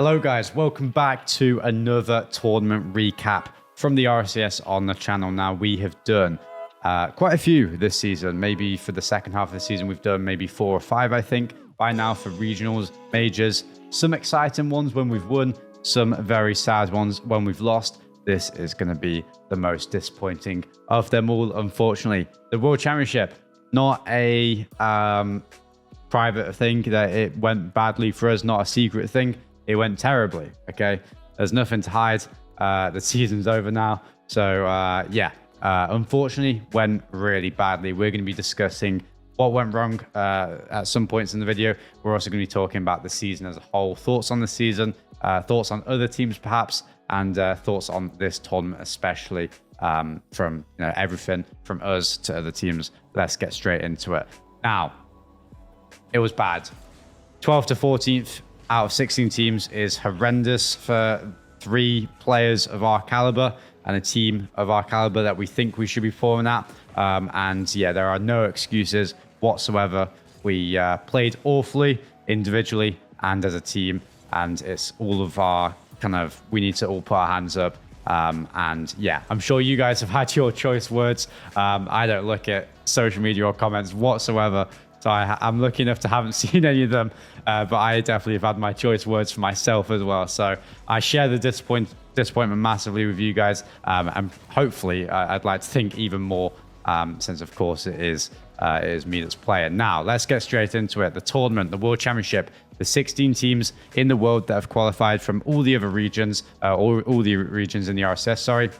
Hello guys, welcome back to another tournament recap from the RLCS on the channel. Now we have done quite a few this season. Maybe for the second half of the season we've done maybe 4 or 5 I think by now for regionals, majors. Some exciting ones when we've won, some very sad ones when we've lost. This is going to be the most disappointing of them all, unfortunately. The World Championship, not a private thing that it went badly for us, not a secret thing. It went terribly, okay? There's nothing to hide. The season's over now. So, unfortunately, went really badly. We're going to be discussing what went wrong at some points in the video. We're also going to be talking about the season as a whole, thoughts on the season, thoughts on other teams perhaps, and thoughts on this tournament especially, from everything from us to other teams. Let's get straight into it. Now, it was bad. 12th to 14th out of 16 teams is horrendous for 3 players of our caliber and a team of our caliber that we think we should be performing at. And yeah, there are no excuses whatsoever. We played awfully individually and as a team, and it's all of our we need to all put our hands up. And yeah, I'm sure you guys have had your choice words. I don't look at social media or comments whatsoever, so I'm lucky enough to haven't seen any of them, but I definitely have had my choice words for myself as well. So I share the disappointment massively with you guys, and hopefully I'd like to think even more, since of course it is me that's playing. Now let's get straight into it. The tournament, the World Championship, the 16 teams in the world that have qualified from all the other regions, all the regions in the RLCS, sorry.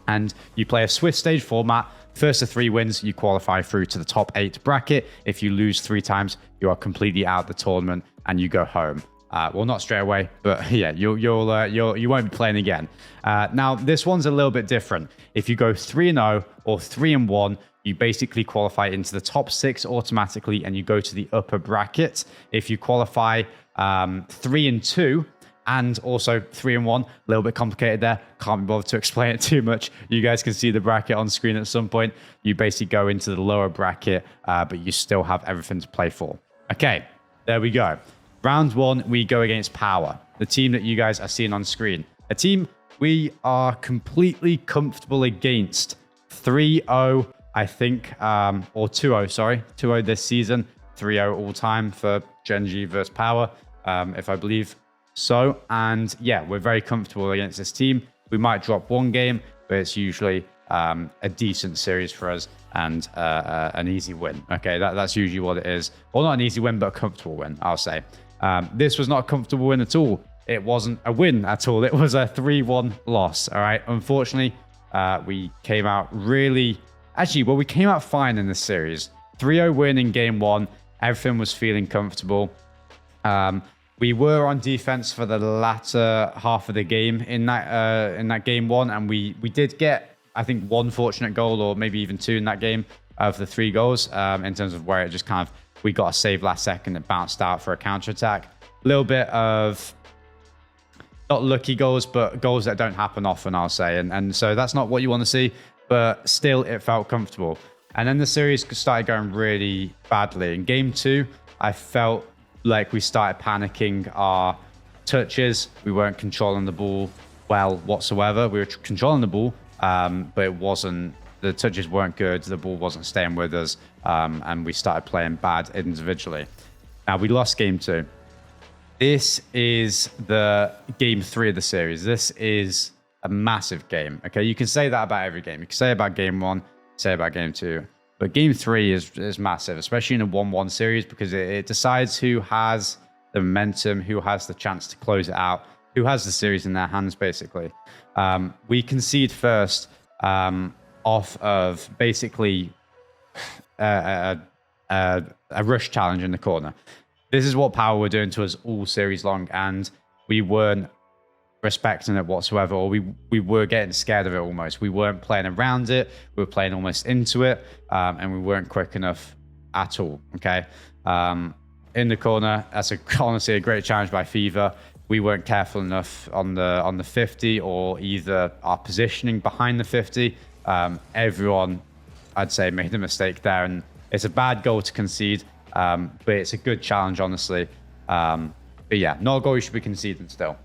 And you play a Swiss stage format. First of 3 wins, you qualify through to the top 8 bracket. If you lose 3 times, you are completely out of the tournament and you go home. Well, not straight away, but yeah, you won't be playing again. Now, this one's a little bit different. If you go 3-0 or 3-1, you basically qualify into the top 6 automatically and you go to the upper bracket. If you qualify 3-2, and also 3-1, a little bit complicated there. Can't be bothered to explain it too much. You guys can see the bracket on screen at some point. You basically go into the lower bracket, but you still have everything to play for. Okay, there we go. Round 1, we go against Power, the team that you guys are seeing on screen. A team we are completely comfortable against. 3-0, I think, or 2-0, sorry. 2-0 this season. 3-0 all time for Gen G versus Power, if I believe so. And yeah, we're very comfortable against this team. We might drop 1 game, but it's usually a decent series for us and an easy win. Okay, that's usually what it is. Well, not an easy win, but a comfortable win, I'll say. This was not a comfortable win at all. It wasn't a win at all. It was a 3-1 loss. All right, unfortunately, we came out really... Actually, well, we came out fine in this series. 3-0 win in game 1. Everything was feeling comfortable. We were on defense for the latter half of the game in that game 1, and we did get, I think, 1 fortunate goal or maybe even 2 in that game of the 3 goals, in terms of where it just we got a save last second that bounced out for a counter-attack. A little bit of not lucky goals, but goals that don't happen often, I'll say. And so that's not what you want to see, but still it felt comfortable. And then the series started going really badly. In game 2, I felt like we started panicking our touches. We weren't controlling the ball well whatsoever. We were controlling the ball, but the touches weren't good. The ball wasn't staying with us, and we started playing bad individually. Now, we lost game 2. This is the game 3 of the series. This is a massive game. Okay, you can say that about every game. You can say about game 1, say about game 2. But game 3 is massive, especially in a 1-1 series, because it decides who has the momentum, who has the chance to close it out, who has the series in their hands, basically. We concede first off of basically a rush challenge in the corner. This is what Power were doing to us all series long, and we weren't respecting it whatsoever, or we were getting scared of it almost. We weren't playing around it. We were playing almost into it, and we weren't quick enough at all. Okay, in the corner, that's honestly a great challenge by Fever. We weren't careful enough on the 50, or either our positioning behind the 50. Everyone, I'd say, made a mistake there, and it's a bad goal to concede, but it's a good challenge, honestly. But yeah, not a goal you should be conceding still.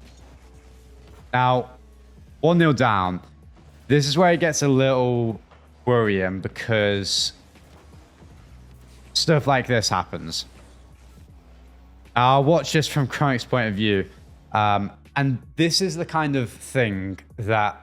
Now, 1-0 down. This is where it gets a little worrying because stuff like this happens. I'll watch this from Chronic's point of view. And this is the kind of thing that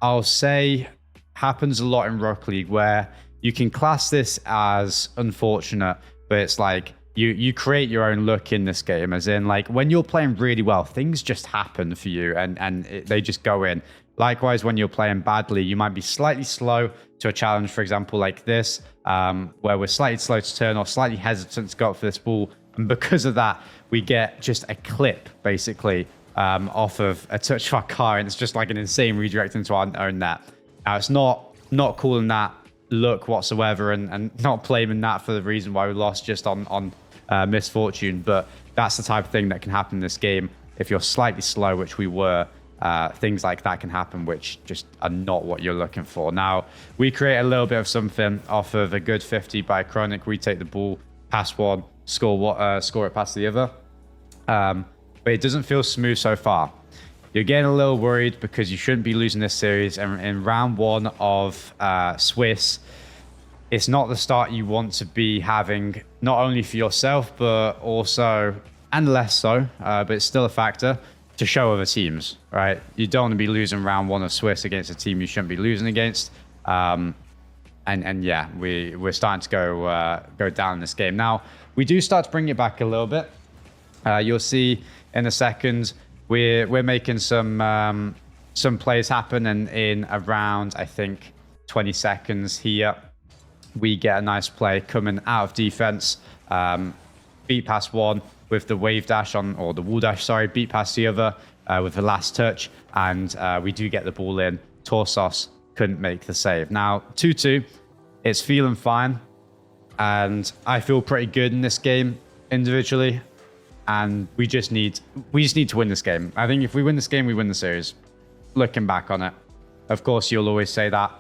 I'll say happens a lot in Rocket League, where you can class this as unfortunate, but it's like you create your own luck in this game, as in like when you're playing really well, things just happen for you and they just go in. Likewise, when you're playing badly, you might be slightly slow to a challenge, for example, like this, where we're slightly slow to turn or slightly hesitant to go up for this ball. And because of that, we get just a clip, basically, off of a touch of our car, and it's just like an insane redirect into our own net. Now, it's not calling that luck whatsoever and not blaming that for the reason why we lost just on misfortune, but that's the type of thing that can happen in this game. If you're slightly slow, which we were, things like that can happen, which just are not what you're looking for. Now, we create a little bit of something off of a good 50 by Chronic. We take the ball, pass one, score it past the other. But it doesn't feel smooth so far. You're getting a little worried because you shouldn't be losing this series. And in round one of Swiss, it's not the start you want to be having, not only for yourself, but also, and less so, but it's still a factor, to show other teams, right? You don't want to be losing round one of Swiss against a team you shouldn't be losing against. And yeah, we're starting to go down in this game. Now, we do start to bring it back a little bit. You'll see in a second, we're making some plays happen, and in around, I think, 20 seconds here, we get a nice play coming out of defense, beat past one with the wave dash on, or the wall dash, sorry, beat past the other with the last touch, and we do get the ball in. Torsos couldn't make the save. Now, 2-2, it's feeling fine, and I feel pretty good in this game individually, and we just need to win this game. I think if we win this game, we win the series. Looking back on it, of course, you'll always say that.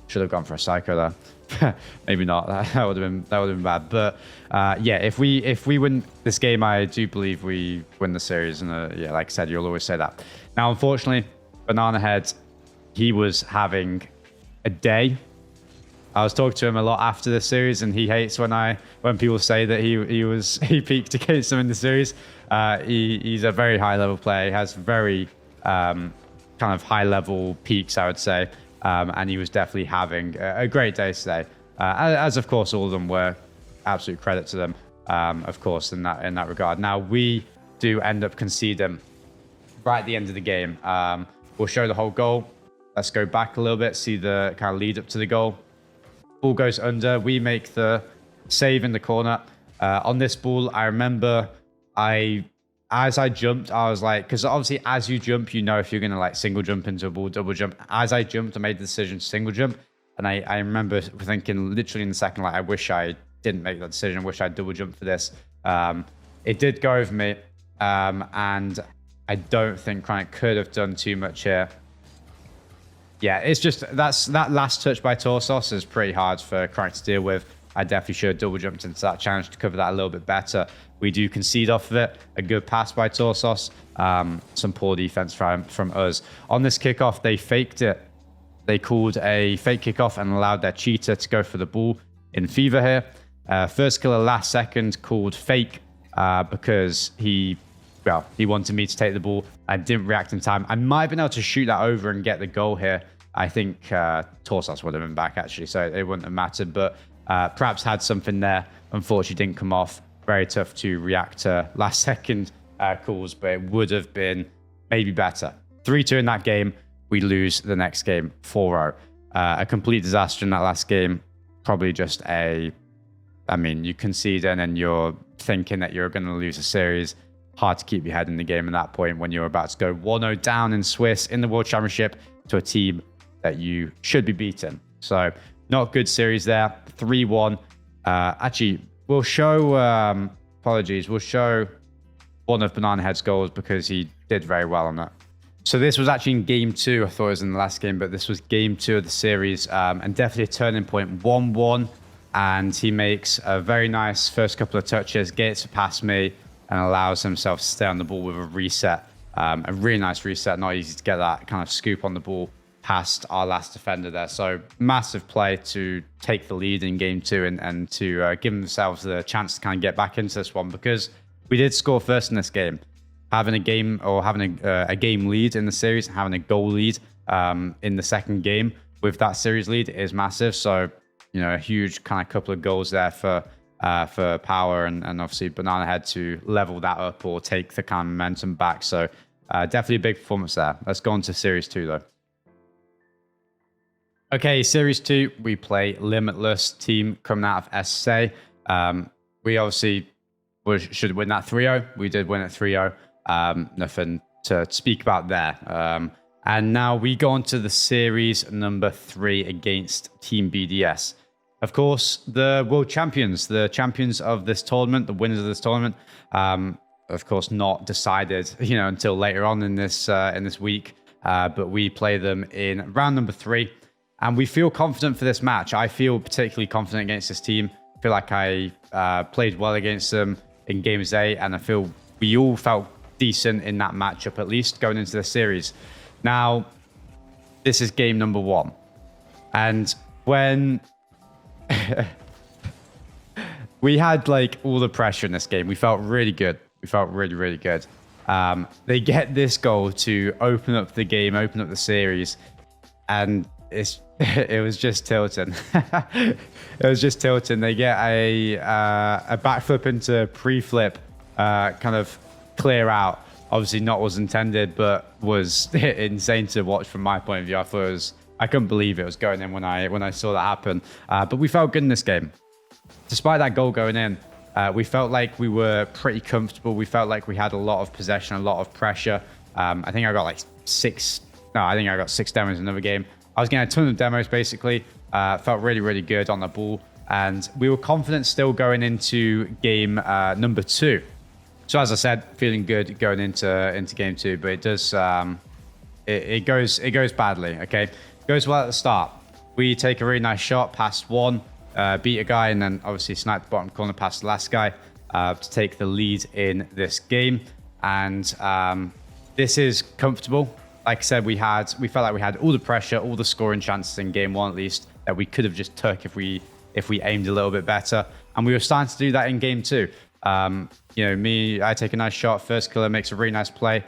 Should have gone for a psycho there. Maybe not. That would have been bad. But yeah, if we win this game, I do believe we win the series. And yeah, like I said, you'll always say that. Now, unfortunately, Banana Head, he was having a day. I was talking to him a lot after the series, and he hates when people say that he peaked against him in the series. He's a very high level player. He has very kind of high level peaks, I would say. And he was definitely having a great day today, as of course all of them were. Absolute credit to them, of course, in that regard. Now, we do end up conceding right at the end of the game. We'll show the whole goal. Let's go back a little bit, see the kind of lead up to the goal. Ball goes under. We make the save in the corner. On this ball, I remember as I jumped, I was like, because obviously as you jump, you know if you're going to like single jump into a ball, double jump. As I jumped, I made the decision to single jump. And I remember thinking literally in the second, like, I wish I didn't make that decision. I wish I'd double jumped for this. It did go over me. And I don't think Chronic could have done too much here. Yeah, it's just that last touch by Torsos is pretty hard for Chronic to deal with. I definitely should have double jumped into that challenge to cover that a little bit better. We do concede off of it. A good pass by Torsos. Some poor defense from us. On this kickoff, they faked it. They called a fake kickoff and allowed their cheater to go for the ball in Fever here. First killer last second called fake because he wanted me to take the ball. I didn't react in time. I might have been able to shoot that over and get the goal here. I think Torsos would have been back, actually, so it wouldn't have mattered. But perhaps had something there. Unfortunately, didn't come off. Very tough to react to last second calls, but it would have been maybe better. 3-2 in that game. We lose the next game 4-0. A complete disaster in that last game. Probably just you concede and then you're thinking that you're going to lose a series. Hard to keep your head in the game at that point when you're about to go 1-0 down in Swiss in the World Championship to a team that you should be beating. So not a good series there. 3-1. Actually, we'll show, apologies, we'll show one of Banana Head's goals because he did very well on that. So this was actually in game 2. I thought it was in the last game, but this was game 2 of the series, and definitely a turning point. 1-1, and he makes a very nice first couple of touches, gets past me, and allows himself to stay on the ball with a reset. A really nice reset. Not easy to get that kind of scoop on the ball past our last defender there. So massive play to take the lead in game 2 and to give themselves the chance to kind of get back into this one, because we did score first in this game. Having a game lead in the series and having a goal lead in the second game with that series lead is massive. So, you know, a huge kind of couple of goals there for Power and obviously Banana Head to level that up or take the kind of momentum back. So definitely a big performance there. Let's go on to series 2 though. Okay, series 2, we play Limitless, team coming out of SA. We obviously should win that 3-0. We did win it 3-0. Nothing to speak about there. And now we go on to the series number 3 against Team BDS. Of course, the world champions, the champions of this tournament, the winners of this tournament, of course, not decided, you know, until later on in this week. But we play them in round number 3. And we feel confident for this match. I feel particularly confident against this team. I feel like I played well against them in games A, and I feel we all felt decent in that matchup, at least going into the series. Now, this is game number 1. And when we had like all the pressure in this game, we felt really good. We felt really, really good. They get this goal to open up the game, open up the series, and it was just tilting. It was just tilting. They get a backflip into pre-flip, kind of clear out. Obviously not was intended, but was insane to watch from my point of view. I couldn't believe it was going in when I saw that happen. But we felt good in this game. Despite that goal going in, we felt like we were pretty comfortable. We felt like we had a lot of possession, a lot of pressure. I think I got like 6 demos in another game. I was getting a ton of demos basically. Felt really, really good on the ball. And we were confident still going into game number 2. So as I said, feeling good going into game 2, but it does it goes badly. Okay, goes well at the start. We take a really nice shot past one, beat a guy, and then obviously snipe the bottom corner past the last guy to take the lead in this game. And this is comfortable. Like I said, we felt like we had all the pressure, all the scoring chances in game 1 at least that we could have just took if we aimed a little bit better. And we were starting to do that in game 2. You know, I take a nice shot. First killer makes a really nice play,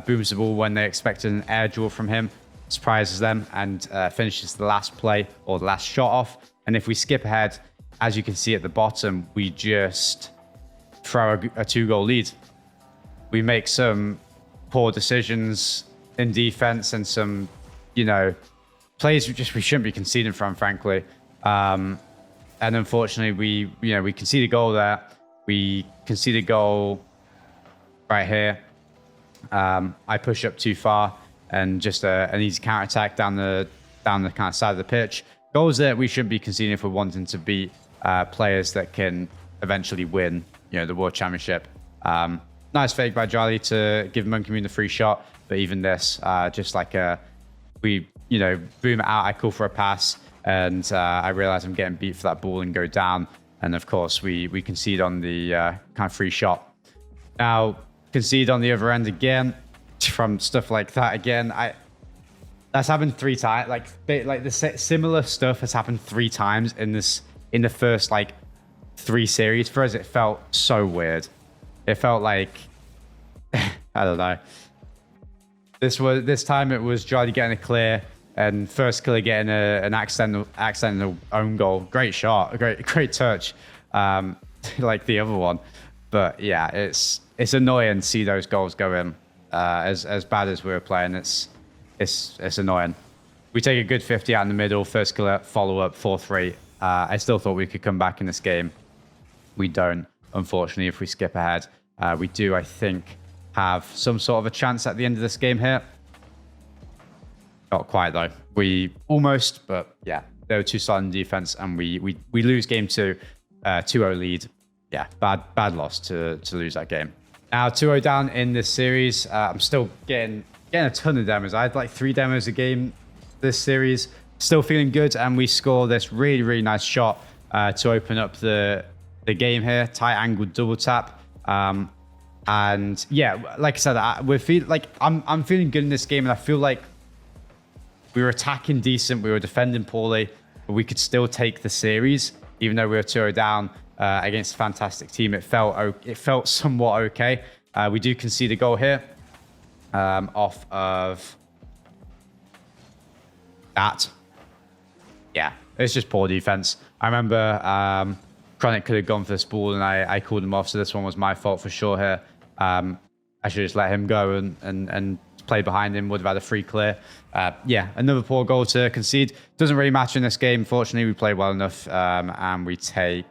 booms the ball when they expected an air duel from him, surprises them, and finishes the last play or the last shot off. And if we skip ahead, as you can see at the bottom, we just throw a 2-goal lead. We make some poor decisions in defense and some, you know, plays we shouldn't be conceding from, frankly. And unfortunately, we concede a goal there. We concede a goal right here. I push up too far and just an easy counter attack down the kind of side of the pitch. Goals that we shouldn't be conceding if we're wanting to beat players that can eventually win, you know, the World Championship. Nice fake by Charlie to give Monkey Moon the free shot, but even this, just like we, you know, boom it out. I call for a pass, and I realize I'm getting beat for that ball and go down. And of course, we concede on the kind of free shot. Now, concede on the other end again from stuff like that again. That's happened 3 times. Like the similar stuff has happened 3 times in the first like 3 series. For us, it felt so weird. It felt like I don't know. This time it was Jolly getting a clear and first killer getting an accidental own goal. Great shot, great touch, like the other one. But yeah, it's annoying to see those goals go in. As bad as we were playing, it's annoying. We take a good 50 out in the middle. First killer, follow up 4-3. I still thought we could come back in this game. We don't, unfortunately. If we skip ahead, we do, I think, have some sort of a chance at the end of this game here. Not quite though. We almost, but yeah, they were too solid in defense, and we lose game 2, 2-0 lead. Yeah, bad loss to lose that game. Now 2-0 down in this series. I'm still getting a ton of demos. I had like 3 demos a game this series. Still feeling good, and we score this really, really nice shot to open up the game here. Tight angled double tap. And yeah, like I said, I'm feeling good in this game, and I feel like we were attacking decent, we were defending poorly, but we could still take the series, even though we were 2-0 down against a fantastic team. It felt somewhat okay. We do concede a goal here off of that. Yeah, it's just poor defense. I remember Chronic could have gone for this ball, and I called him off, so this one was my fault for sure here. I should just let him go and play behind him, would have had a free clear. Yeah, another poor goal to concede. Doesn't really matter in this game. Fortunately, we played well enough, and we take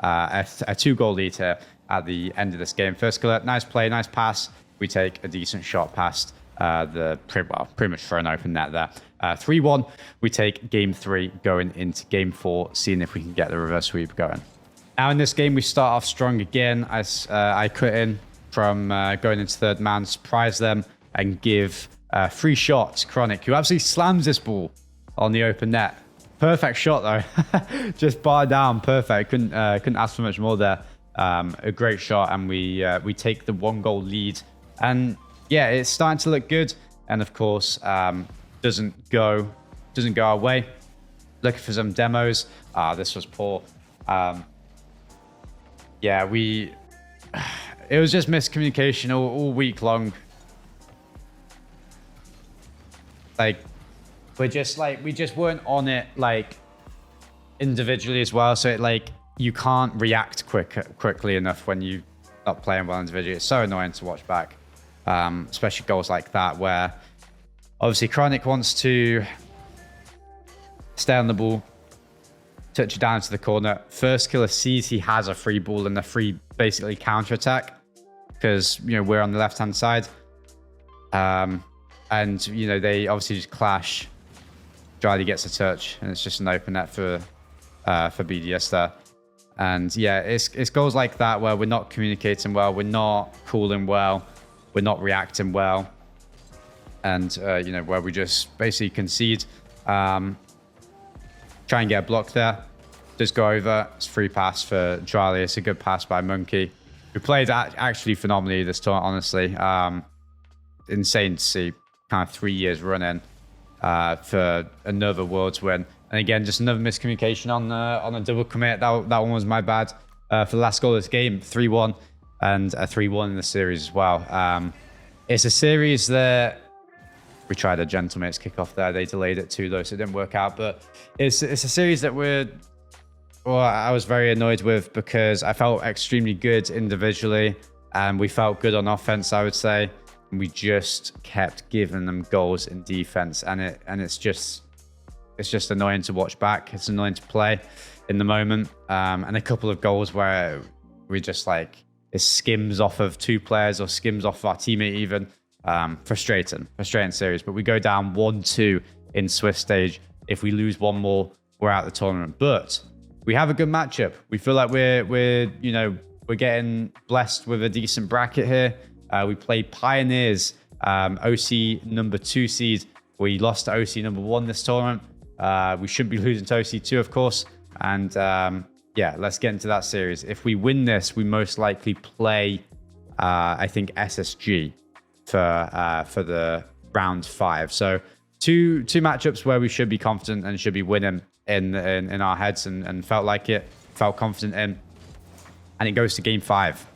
a 2-goal lead here at the end of this game. First killer, nice play, nice pass. We take a decent shot past pretty much for an open net there. 3-1, we take game 3 going into game 4, seeing if we can get the reverse sweep going. Now in this game, we start off strong again as I cut in from going into third man, surprise them, and give free shot to Chronic, who absolutely slams this ball on the open net. Perfect shot though, just bar down, perfect. Couldn't ask for much more there. A great shot, and we take the 1-goal lead. And yeah, it's starting to look good. And of course, doesn't go our way. Looking for some demos. This was poor. Yeah, it was just miscommunication all week long. Like, we just weren't on it like individually as well. So you can't react quickly enough when you not playing well individually. It's so annoying to watch back, especially goals like that where obviously Chronic wants to stay on the ball, touch it down to the corner. First killer sees he has a free ball and a free basically counter attack because we're on the left hand side, and they obviously just clash. Dryly gets a touch, and it's just an open net for BDS there. And yeah, it's goals like that where we're not communicating well, we're not calling well, we're not reacting well, and where we just basically concede. Try and get a block there. Just go over. It's free pass for Dryly. It's a good pass by Monkey, who played actually phenomenally this tournament, honestly. Insane to see kind of 3 years running for another Worlds win. And again, just another miscommunication on a double commit. That one was my bad for the last goal of this game. 3-1 and a 3-1 in the series as well. It's a series that we tried a Gentleman's kickoff there. They delayed it too, though, so it didn't work out. But it's a series that I was very annoyed with because I felt extremely good individually, and we felt good on offense, I would say. We just kept giving them goals in defense, and it's just annoying to watch back. It's annoying to play in the moment, and a couple of goals where we just it skims off of 2 players or skims off of our teammate even. Frustrating series, but we go down 1-2 in Swift stage. If we lose one more, we're out of the tournament. But we have a good matchup. We feel like we're getting blessed with a decent bracket here. We play Pioneers, OC number 2 seed. We lost to OC number 1 this tournament. We shouldn't be losing to OC 2, of course. And yeah, let's get into that series. If we win this, we most likely play, I think, SSG for the round 5. So two matchups where we should be confident and should be winning in our heads, and felt confident in. And it goes to game 5.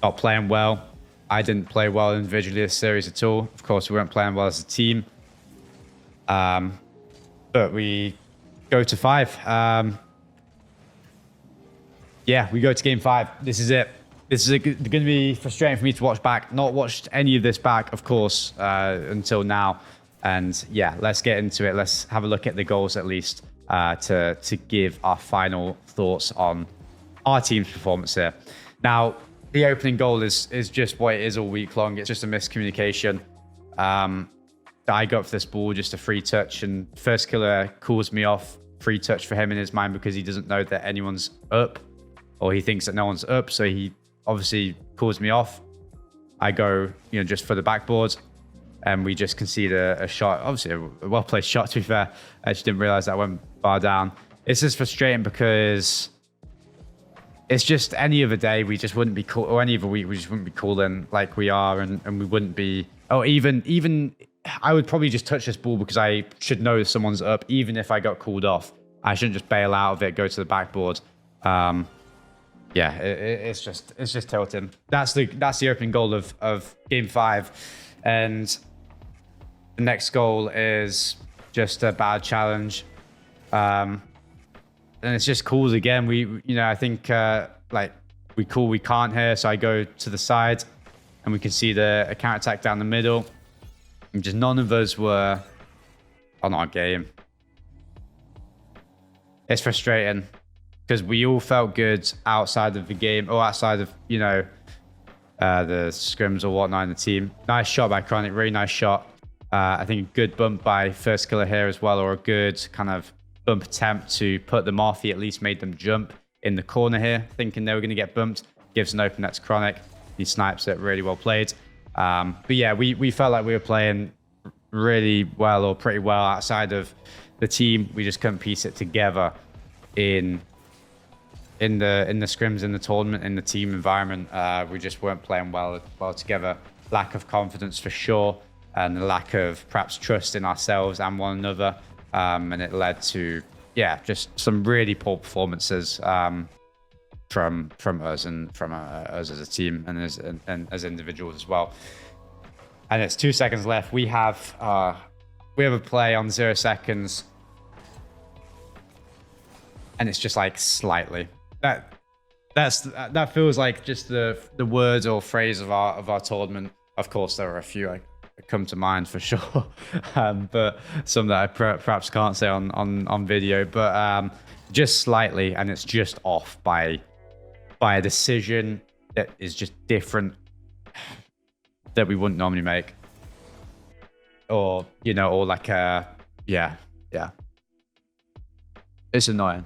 Not playing well. I didn't play well individually this series at all. Of course, we weren't playing well as a team. But we go to 5. Yeah, we go to game 5. This is it. This is going to be frustrating for me to watch back. Not watched any of this back, of course, until now. And yeah, let's get into it. Let's have a look at the goals at least to give our final thoughts on our team's performance here. Now, the opening goal is just what it is all week long. It's just a miscommunication. I got for this ball, just a free touch, and first killer calls me off. Free touch for him in his mind because he doesn't know that anyone's up, or he thinks that no one's up, so he obviously calls me off. I go, just for the backboard, and we just concede a shot. Obviously, a well-placed shot, to be fair. I just didn't realize that went bar down. It's just frustrating because it's just any other day we just wouldn't be cool, or any other week we just wouldn't be cooling like we are, and we wouldn't be. Oh, even I would probably just touch this ball because I should know someone's up. Even if I got called off, I shouldn't just bail out of it, go to the backboard. Yeah, it's just tilting. That's the opening goal of game 5, and the next goal is just a bad challenge. And it's just calls again. I think like we call we can't here, so I go to the side, and we can see a counter attack down the middle. And just none of us were on our game. It's frustrating because we all felt good outside of the game, or outside of the scrims or whatnot in the team. Nice shot by Chronic, really nice shot. I think a good bump by First Killer here as well, or a good kind of bump attempt to put them off. He at least made them jump in the corner here, thinking they were going to get bumped. Gives an open net to Chronic. He snipes it, really well played. But yeah, we felt like we were playing really well, or pretty well outside of the team. We just couldn't piece it together in the scrims, in the tournament, in the team environment. We just weren't playing well together. Lack of confidence for sure, and the lack of perhaps trust in ourselves and one another. And it led to just some really poor performances from us, and from us as a team, and as individuals as well. And it's 2 seconds left. We have a play on 0 seconds, and it's just like slightly. That feels like just the words or phrase of our tournament. Of course, there are a few that come to mind for sure, but some that I perhaps can't say on video. But just slightly, and it's just off by a decision that is just different, that we wouldn't normally make, or or like it's annoying.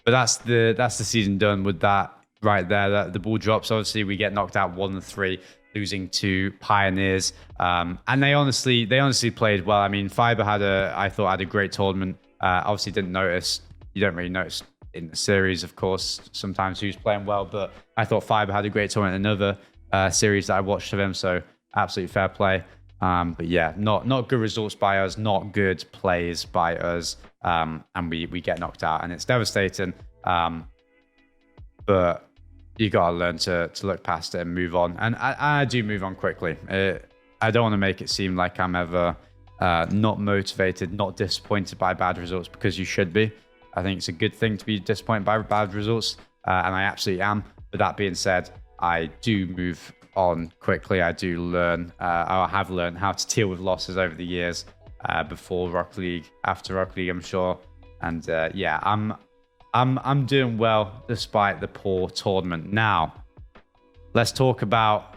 But that's the season done with that right there. That the ball drops. Obviously, we get knocked out 1-3, losing to Pioneers. And they honestly played well. I mean, Fiber I thought had a great tournament. Obviously, didn't notice. You don't really notice in the series, of course, sometimes who's playing well. But I thought Fiber had a great tournament in another series that I watched of him. So absolutely fair play. But yeah, not good results by us, not good plays by us, and we get knocked out, and it's devastating. But you gotta learn to look past it and move on, and I do move on quickly. I don't want to make it seem like I'm ever not motivated, not disappointed by bad results, because you should be. I think it's a good thing to be disappointed by bad results, and I absolutely am. But that being said, I do move on quickly. I do learn, I have learned how to deal with losses over the years, before Rock League, after Rock League, I'm sure. And I'm doing well despite the poor tournament. Now, let's talk about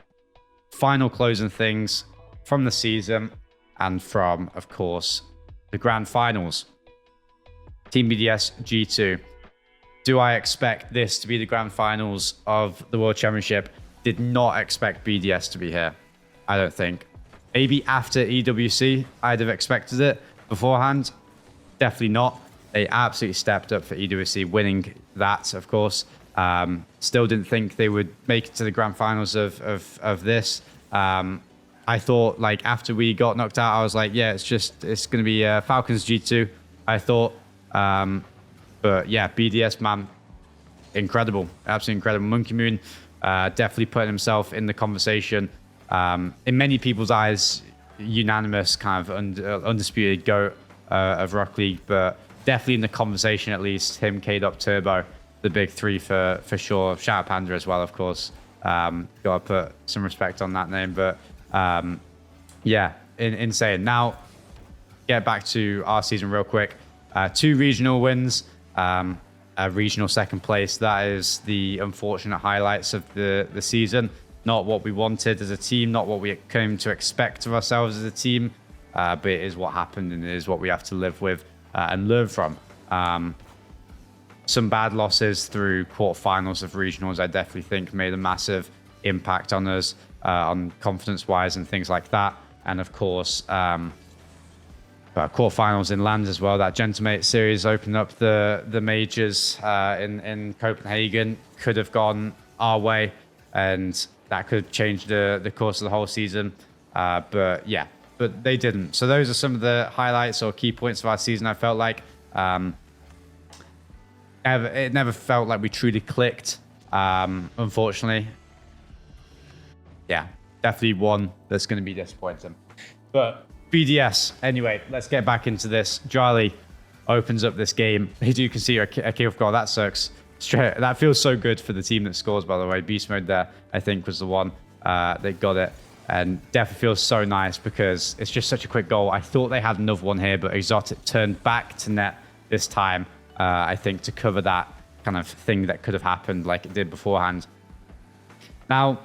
final closing things from the season, and from, of course, the Grand Finals. Team BDS G2. Do I expect this to be the Grand Finals of the World Championship? Did not expect BDS to be here. I don't think. Maybe after EWC, I'd have expected it. Beforehand, definitely not. They absolutely stepped up for EWC, winning that, of course. Still didn't think they would make it to the Grand Finals of this. I thought, like, after we got knocked out, I was like, yeah, it's going to be Falcons G2, I thought. But yeah, BDS, man, incredible. Absolutely incredible. Monkey Moon, definitely putting himself in the conversation. In many people's eyes, unanimous kind of undisputed GOAT of Rock League, but definitely in the conversation, at least. Him, K-Dop, Turbo, the big three for sure. Shout out Panda as well, of course. Gotta put some respect on that name. But yeah, insane. Now, get back to our season real quick. 2 regional wins, a regional second place. That is the unfortunate highlights of the season. Not what we wanted as a team, not what we came to expect of ourselves as a team, but it is what happened, and it is what we have to live with and learn from. Some bad losses through quarterfinals of regionals, I definitely think, made a massive impact on us, on confidence-wise and things like that. And of course, quarterfinals in land as well. That Gentlemate series opened up the majors in Copenhagen. Could have gone our way, and that could have changed the course of the whole season. But they didn't. So those are some of the highlights or key points of our season. I felt like it never felt like we truly clicked. Unfortunately, yeah, definitely one that's going to be disappointing. But BDS, anyway, let's get back into this. Jolly opens up this game. You can see a kickoff goal. That sucks. Straight. That feels so good for the team that scores, by the way. Beast Mode there, I think, was the one that got it. And definitely feels so nice because it's just such a quick goal. I thought they had another one here, but Exotic turned back to net this time, I think, to cover that kind of thing that could have happened like it did beforehand. Now,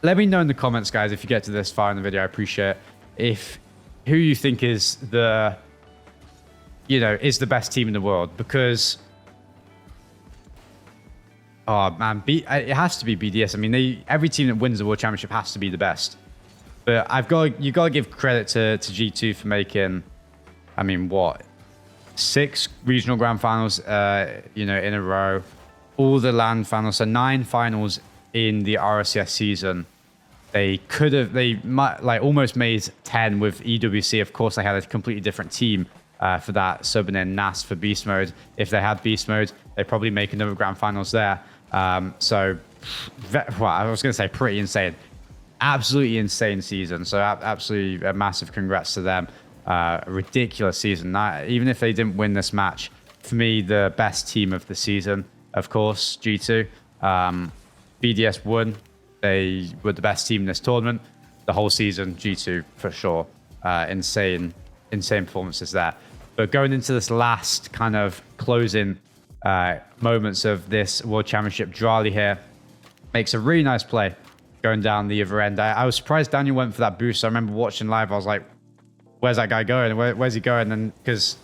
let me know in the comments, guys, if you get to this far in the video. I appreciate it. Who you think is the best team in the world, because oh man, it has to be BDS. I mean, every team that wins the World Championship has to be the best. But you got to give credit to G2 for making, I mean, what, 6 regional grand finals, in a row, all the land finals, so 9 finals in the RLCS season. They might almost made 10 with EWC. Of course, they had a completely different team for that, subbing in NAS for Beast Mode. If they had Beast Mode, they'd probably make another grand finals there. I was going to say pretty insane. Absolutely insane season. So absolutely a massive congrats to them. A ridiculous season. Even if they didn't win this match, for me, the best team of the season, of course, G2. BDS won. They were the best team in this tournament. The whole season, G2 for sure. Insane performances there. But going into this last kind of closing moments of this World Championship, Drali here makes a really nice play going down the other end. I was surprised Daniel went for that boost. I remember watching live. I was like, where's that guy going? Where's he going? And because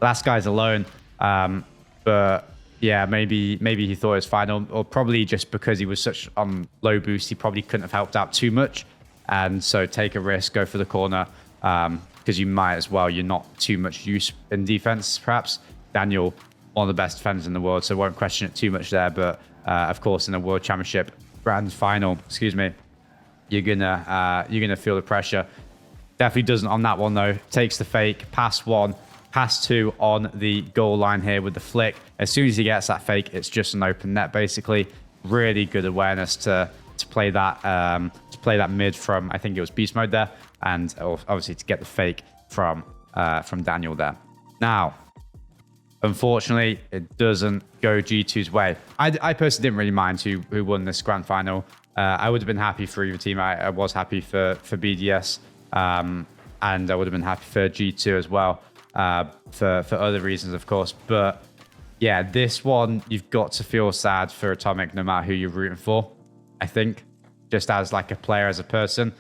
last guy's alone. But yeah, maybe he thought it was fine, or probably just because he was such on low boost, he probably couldn't have helped out too much. And so take a risk, go for the corner, because you might as well. You're not too much use in defense, perhaps. Daniel, one of the best defenders in the world, so won't question it too much there. But of course, in the World Championship Grand Final, you're gonna feel the pressure. Definitely doesn't on that one though. Takes the fake, pass 1. Pass 2 on the goal line here with the flick. As soon as he gets that fake, it's just an open net, basically. Really good awareness to play that mid from, I think it was Beast Mode there, and obviously to get the fake from Daniel there. Now, unfortunately, it doesn't go G2's way. I personally didn't really mind who won this grand final. I would have been happy for either team. I was happy for BDS, and I would have been happy for G2 as well. For other reasons, of course. But yeah, this one, you've got to feel sad for Atomic no matter who you're rooting for, I think, just as like a player, as a person,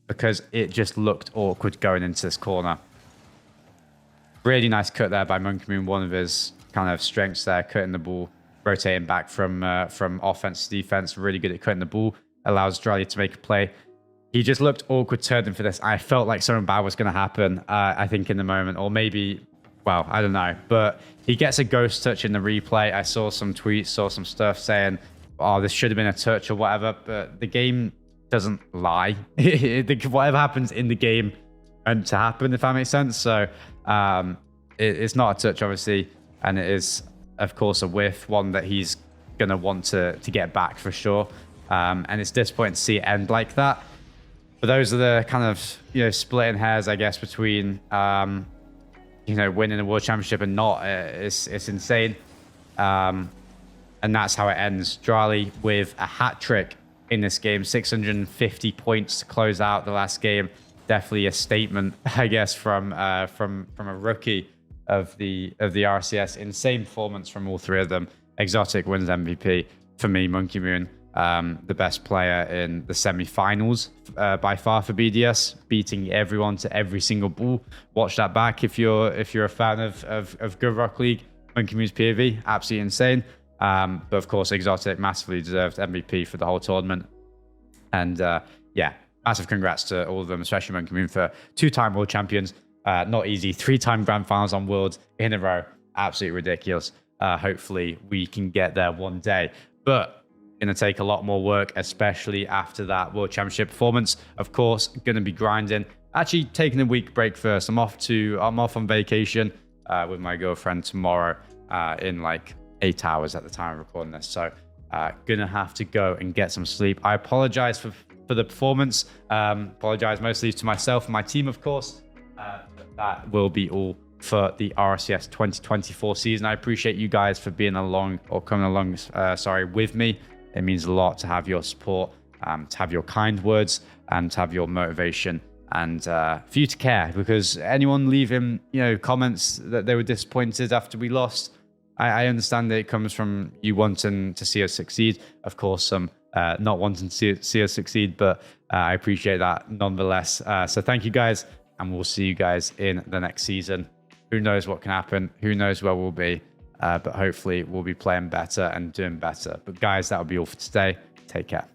because it just looked awkward going into this corner. Really nice cut there by Monkey Moon, one of his kind of strengths there, cutting the ball, rotating back from offense to defense, really good at cutting the ball, allows Drali to make a play. He just looked awkward turning for this. I felt like something bad was going to happen, I think, in the moment. Or maybe, well, I don't know. But he gets a ghost touch in the replay. I saw some tweets, saw some stuff saying, oh, this should have been a touch or whatever. But the game doesn't lie. Whatever happens in the game meant to happen, if that makes sense. So it's not a touch, obviously. And it is, of course, a whiff, one that he's going to want to get back for sure. And it's disappointing to see it end like that. But those are the kind of, splitting hairs, I guess, between, winning a World Championship and not. It's insane. And that's how it ends. Drali with a hat trick in this game, 650 points to close out the last game. Definitely a statement, I guess, from a rookie of the RCS. Insane performance from all 3 of them. Exotic wins MVP. For me, Monkey Moon, the best player in the semi-finals by far for BDS, beating everyone to every single ball. Watch that back if you're a fan of Good Rock League. Monkey Moon's POV, absolutely insane. But of course, Exotic massively deserved MVP for the whole tournament. And yeah, massive congrats to all of them, especially when coming for 2-time world champions. Not easy. 3-time grand finals on Worlds in a row. Absolutely ridiculous. Hopefully we can get there one day. But going to take a lot more work, especially after that World Championship performance. Of course, going to be grinding. Actually taking a week break first. I'm off on vacation with my girlfriend tomorrow in like 8 hours at the time of recording this. So gonna have to go and get some sleep. I apologize for the performance. Apologize mostly to myself and my team, of course. That will be all for the RLCS 2024 season. I appreciate you guys for being along or coming along, with me. It means a lot to have your support, to have your kind words, and to have your motivation, and for you to care. Because anyone leaving, comments that they were disappointed after we lost, I understand that it comes from you wanting to see us succeed. Of course, some not wanting to see us succeed, but I appreciate that nonetheless. So thank you guys, and we'll see you guys in the next season. Who knows what can happen? Who knows where we'll be? But hopefully we'll be playing better and doing better. But guys, that'll be all for today. Take care.